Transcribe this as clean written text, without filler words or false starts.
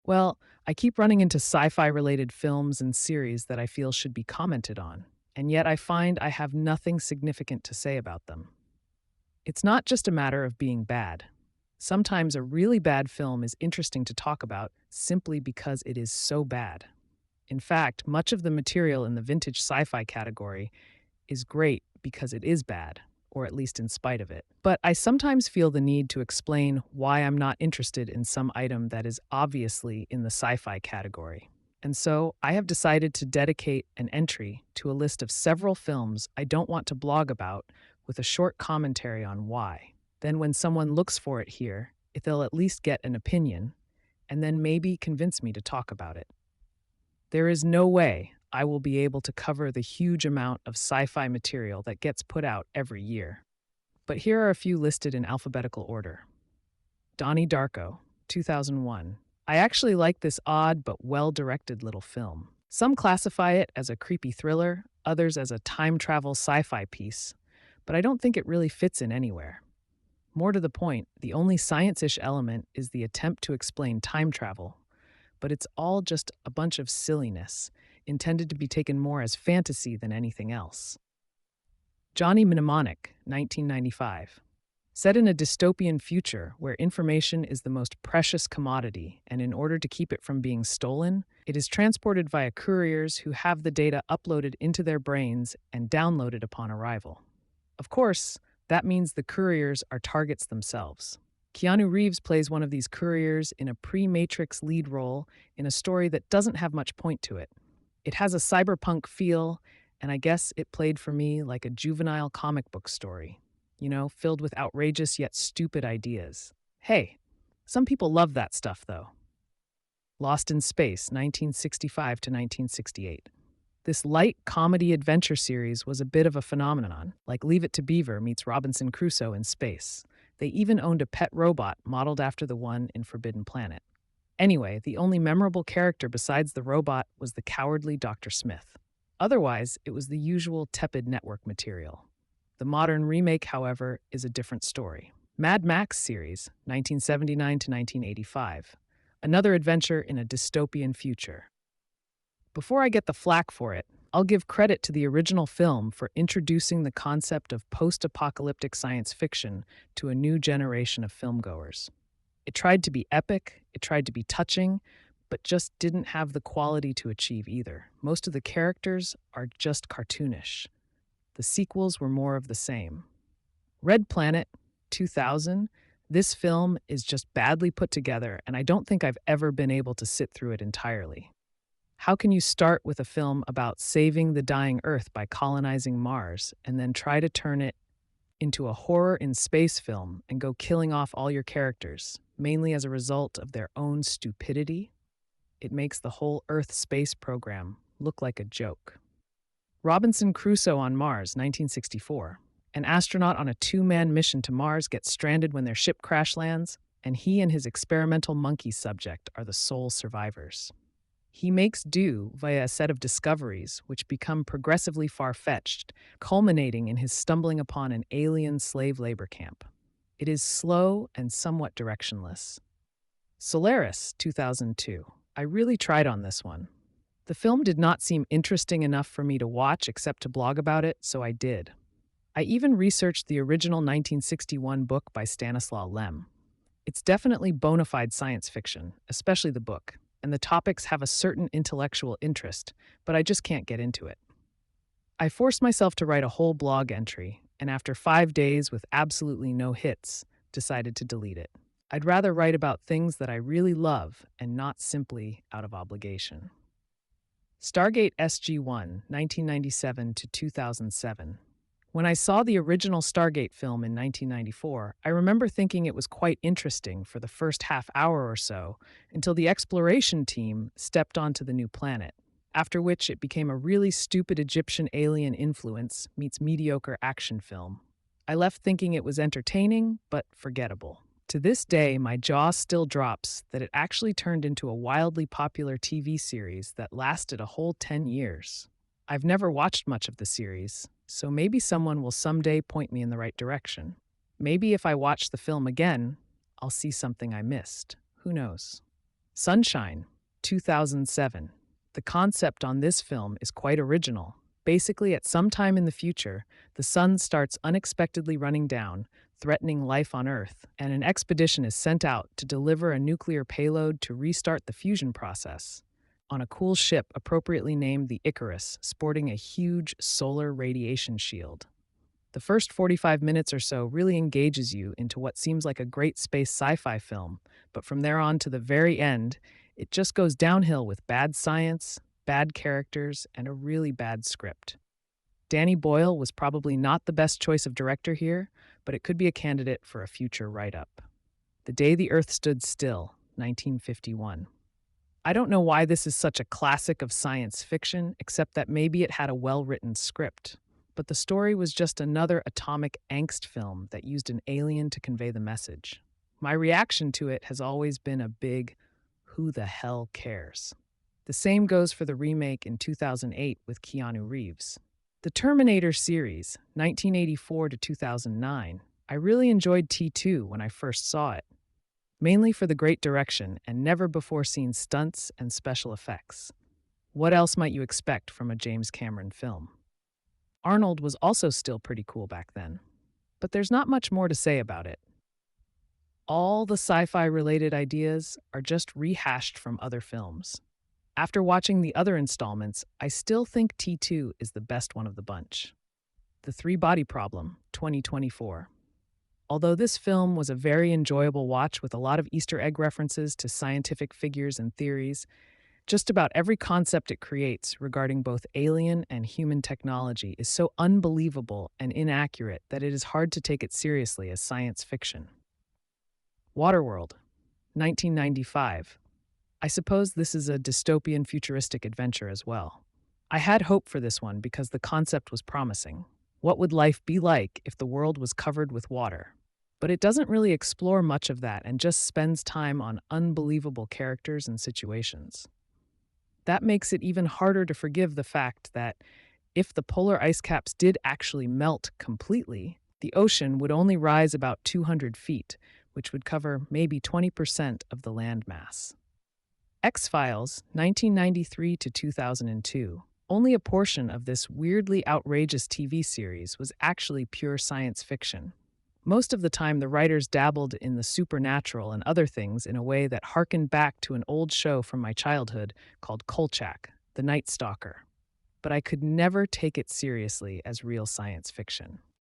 Well, I keep running into sci-fi related films and series that I feel should be commented on, and yet I find I have nothing significant to say about them. It's not just a matter of being bad. Sometimes a really bad film is interesting to talk about simply because it is so bad. In fact, much of the material in the vintage sci-fi category is great because it is bad, or at least in spite of it. But I sometimes feel the need to explain why I'm not interested in some item that is obviously in the sci fi category. And so I have decided to dedicate an entry to a list of several films I don't want to blog about with a short commentary on why. Then, when someone looks for it here, if they'll at least get an opinion, and then maybe convince me to talk about it. There is no way I will be able to cover the huge amount of sci fi material that gets put out every year. But here are a few listed in alphabetical order. Donnie Darko, 2001. I actually like this odd but well directed little film. Some classify it as a creepy thriller, others as a time travel sci fi piece, but I don't think it really fits in anywhere. More to the point, the only science ish element is the attempt to explain time travel, but it's all just a bunch of silliness, intended to be taken more as fantasy than anything else. Johnny Mnemonic, 1995. Set in a dystopian future where information is the most precious commodity, and in order to keep it from being stolen, it is transported via couriers who have the data uploaded into their brains and downloaded upon arrival. Of course, that means the couriers are targets themselves. Keanu Reeves plays one of these couriers in a pre-Matrix lead role in a story that doesn't have much point to it. It has a cyberpunk feel, and I guess it played for me like a juvenile comic book story, filled with outrageous yet stupid ideas. Hey, some people love that stuff, though. Lost in Space, 1965 to 1968. This light comedy adventure series was a bit of a phenomenon, like Leave It to Beaver meets Robinson Crusoe in space. They even owned a pet robot modeled after the one in Forbidden Planet. Anyway, the only memorable character besides the robot was the cowardly Dr. Smith. Otherwise, it was the usual tepid network material. The modern remake, however, is a different story. Mad Max series, 1979 to 1985. Another adventure in a dystopian future. Before I get the flack for it, I'll give credit to the original film for introducing the concept of post-apocalyptic science fiction to a new generation of filmgoers. It tried to be epic, it tried to be touching, but just didn't have the quality to achieve either. Most of the characters are just cartoonish. The sequels were more of the same. Red Planet, 2000, this film is just badly put together, and I don't think I've ever been able to sit through it entirely. How can you start with a film about saving the dying Earth by colonizing Mars and then try to turn it into a horror in space film and go killing off all your characters, mainly as a result of their own stupidity? It makes the whole Earth space program look like a joke. Robinson Crusoe on Mars, 1964. An astronaut on a two-man mission to Mars gets stranded when their ship crash lands, and he and his experimental monkey subject are the sole survivors. He makes do via a set of discoveries which become progressively far-fetched, culminating in his stumbling upon an alien slave labor camp. It is slow and somewhat directionless. Solaris, 2002. I really tried on this one. The film did not seem interesting enough for me to watch except to blog about it, so I did. I even researched the original 1961 book by Stanislaw Lem. It's definitely bona fide science fiction, especially the book, and the topics have a certain intellectual interest, but I just can't get into it. I forced myself to write a whole blog entry, and after 5 days with absolutely no hits, decided to delete it. I'd rather write about things that I really love and not simply out of obligation. Stargate SG-1, 1997 to 2007. When I saw the original Stargate film in 1994, I remember thinking it was quite interesting for the first half hour or so until the exploration team stepped onto the new planet, after which it became a really stupid Egyptian alien influence meets mediocre action film. I left thinking it was entertaining, but forgettable. To this day, my jaw still drops that it actually turned into a wildly popular TV series that lasted a whole 10 years. I've never watched much of the series, so maybe someone will someday point me in the right direction. Maybe if I watch the film again, I'll see something I missed. Who knows? Sunshine, 2007. The concept on this film is quite original. Basically, at some time in the future, the sun starts unexpectedly running down, threatening life on Earth, and an expedition is sent out to deliver a nuclear payload to restart the fusion process. On a cool ship appropriately named the Icarus, sporting a huge solar radiation shield. The first 45 minutes or so really engages you into what seems like a great space sci-fi film, but from there on to the very end, it just goes downhill with bad science, bad characters, and a really bad script. Danny Boyle was probably not the best choice of director here, but it could be a candidate for a future write-up. The Day the Earth Stood Still, 1951. I don't know why this is such a classic of science fiction, except that maybe it had a well-written script. But the story was just another atomic angst film that used an alien to convey the message. My reaction to it has always been a big, who the hell cares? The same goes for the remake in 2008 with Keanu Reeves. The Terminator series, 1984 to 2009, I really enjoyed T2 when I first saw it, mainly for the great direction and never-before-seen stunts and special effects. What else might you expect from a James Cameron film? Arnold was also still pretty cool back then, but there's not much more to say about it. All the sci-fi related ideas are just rehashed from other films. After watching the other installments, I still think T2 is the best one of the bunch. The Three-Body Problem, 2024. Although this film was a very enjoyable watch with a lot of Easter egg references to scientific figures and theories, just about every concept it creates regarding both alien and human technology is so unbelievable and inaccurate that it is hard to take it seriously as science fiction. Waterworld, 1995. I suppose this is a dystopian futuristic adventure as well. I had hope for this one because the concept was promising. What would life be like if the world was covered with water? But it doesn't really explore much of that and just spends time on unbelievable characters and situations. That makes it even harder to forgive the fact that if the polar ice caps did actually melt completely, the ocean would only rise about 200 feet, which would cover maybe 20% of the landmass. X-Files, 1993 to 2002. Only a portion of this weirdly outrageous TV series was actually pure science fiction. Most of the time, the writers dabbled in the supernatural and other things in a way that harkened back to an old show from my childhood called Kolchak, The Night Stalker. But I could never take it seriously as real science fiction.